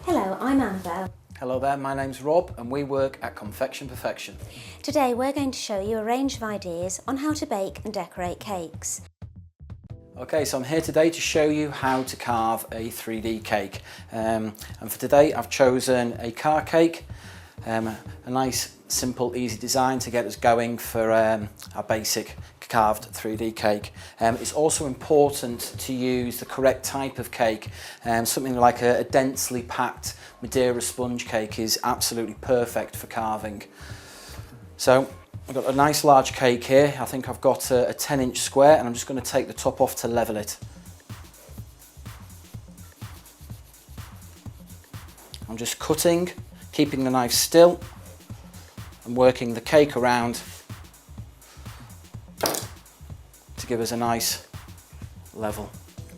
Hello, I'm Annabelle. Hello there, my name's Rob and we work at Confection Perfection. Today we're going to show you a range of ideas on how to bake and decorate cakes. Okay, so I'm here today to show you how to carve a 3D cake. And for today I've chosen a car cake, a nice, simple, easy design to get us going for our basic carved 3D cake. It's also important to use the correct type of cake. Something like a densely packed Madeira sponge cake is absolutely perfect for carving. So I've got a nice large cake here. I think I've got a 10-inch square and I'm just going to take the top off to level it. I'm just cutting, keeping the knife still and working the cake around to give us a nice level.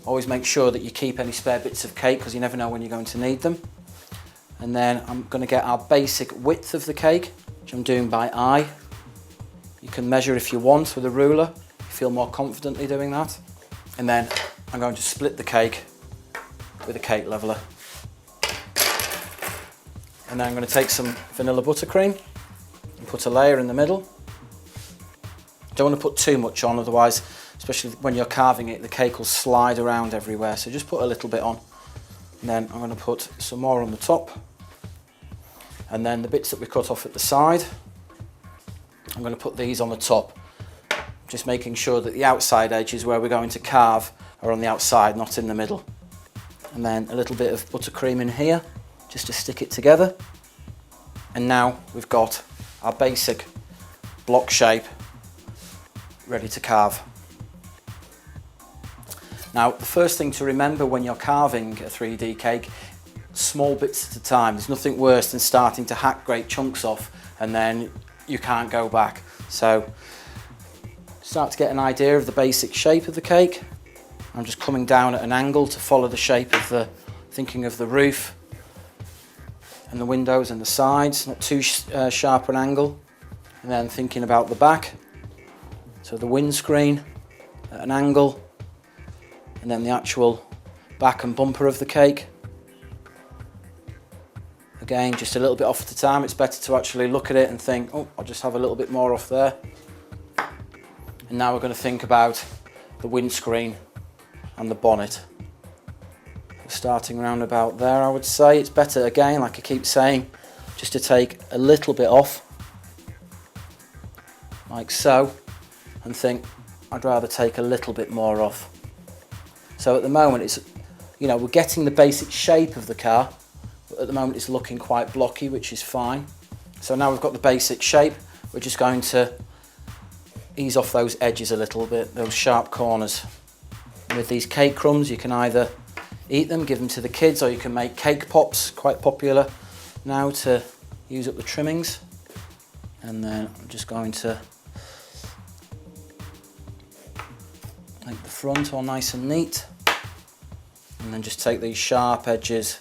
Always make sure that you keep any spare bits of cake because you never know when you're going to need them. And then I'm going to get our basic width of the cake, which I'm doing by eye. You can measure if you want with a ruler, if you feel more confidently doing that. And then I'm going to split the cake with a cake leveler. And then I'm going to take some vanilla buttercream and put a layer in the middle. Don't want to put too much on, otherwise, especially when you're carving it, the cake will slide around everywhere. So just put a little bit on. And then I'm going to put some more on the top. And then the bits that we cut off at the side, I'm going to put these on the top. Just making sure that the outside edges where we're going to carve are on the outside, not in the middle. And then a little bit of buttercream in here, just to stick it together. And now we've got our basic block shape ready to carve. Now, the first thing to remember when you're carving a 3D cake, small bits at a time. There's nothing worse than starting to hack great chunks off and then you can't go back. So start to get an idea of the basic shape of the cake. I'm just coming down at an angle to follow the shape of thinking of the roof and the windows and the sides, not too sharp an angle. And then thinking about the back. So the windscreen at an angle, and then the actual back and bumper of the cake. Again, just a little bit off at a time. It's better to actually look at it and think, oh, I'll just have a little bit more off there. And now we're going to think about the windscreen and the bonnet. Starting around about there, I would say. It's better, again, like I keep saying, just to take a little bit off, like so, and think, I'd rather take a little bit more off. So at the moment, it's, you know, we're getting the basic shape of the car, but at the moment it's looking quite blocky, which is fine. So now we've got the basic shape, we're just going to ease off those edges a little bit, those sharp corners. And with these cake crumbs, you can either eat them, give them to the kids, or you can make cake pops, quite popular now, to use up the trimmings. And then I'm just going to make the front all nice and neat, and then just take these sharp edges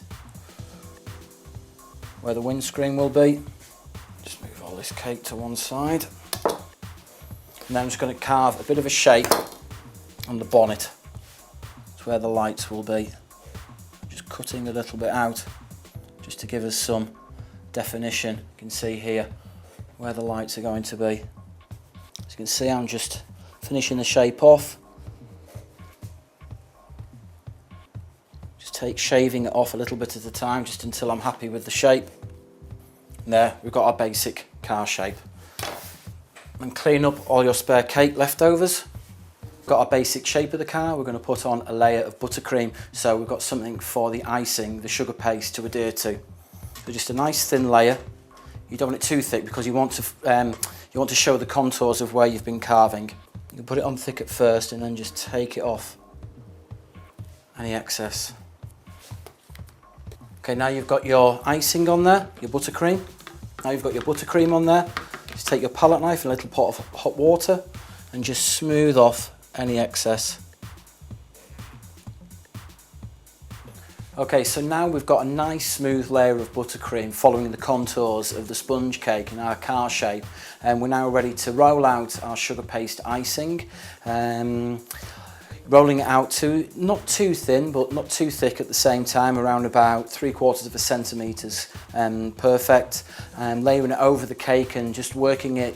where the windscreen will be. Just move all this cake to one side, and then I'm just going to carve a bit of a shape on the bonnet. It's where the lights will be. Just cutting a little bit out just to give us some definition. You can see here where the lights are going to be. As you can see, I'm just finishing the shape off. Shaving it off a little bit at a time, just until I'm happy with the shape. And there, we've got our basic car shape. And clean up all your spare cake leftovers. Got our basic shape of the car. We're going to put on a layer of buttercream, so we've got something for the icing, the sugar paste, to adhere to. So just a nice thin layer. You don't want it too thick because you want to show the contours of where you've been carving. You can put it on thick at first and then just take it off any excess. Okay, now you've got your icing on there, your buttercream. Now you've got your buttercream on there. Just take your palette knife and a little pot of hot water and just smooth off any excess. Okay, so now we've got a nice smooth layer of buttercream following the contours of the sponge cake in our car shape, and we're now ready to roll out our sugar paste icing. rolling it out to not too thin but not too thick at the same time, around about 3/4 centimetres, perfect. Layering it over the cake and just working it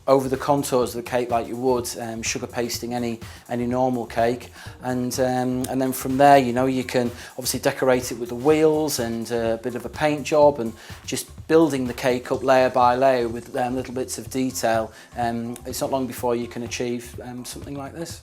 over the contours of the cake like you would sugar pasting any normal cake, and then from there, you know, you can obviously decorate it with the wheels and a bit of a paint job, and just building the cake up layer by layer with little bits of detail. It's not long before you can achieve something like this.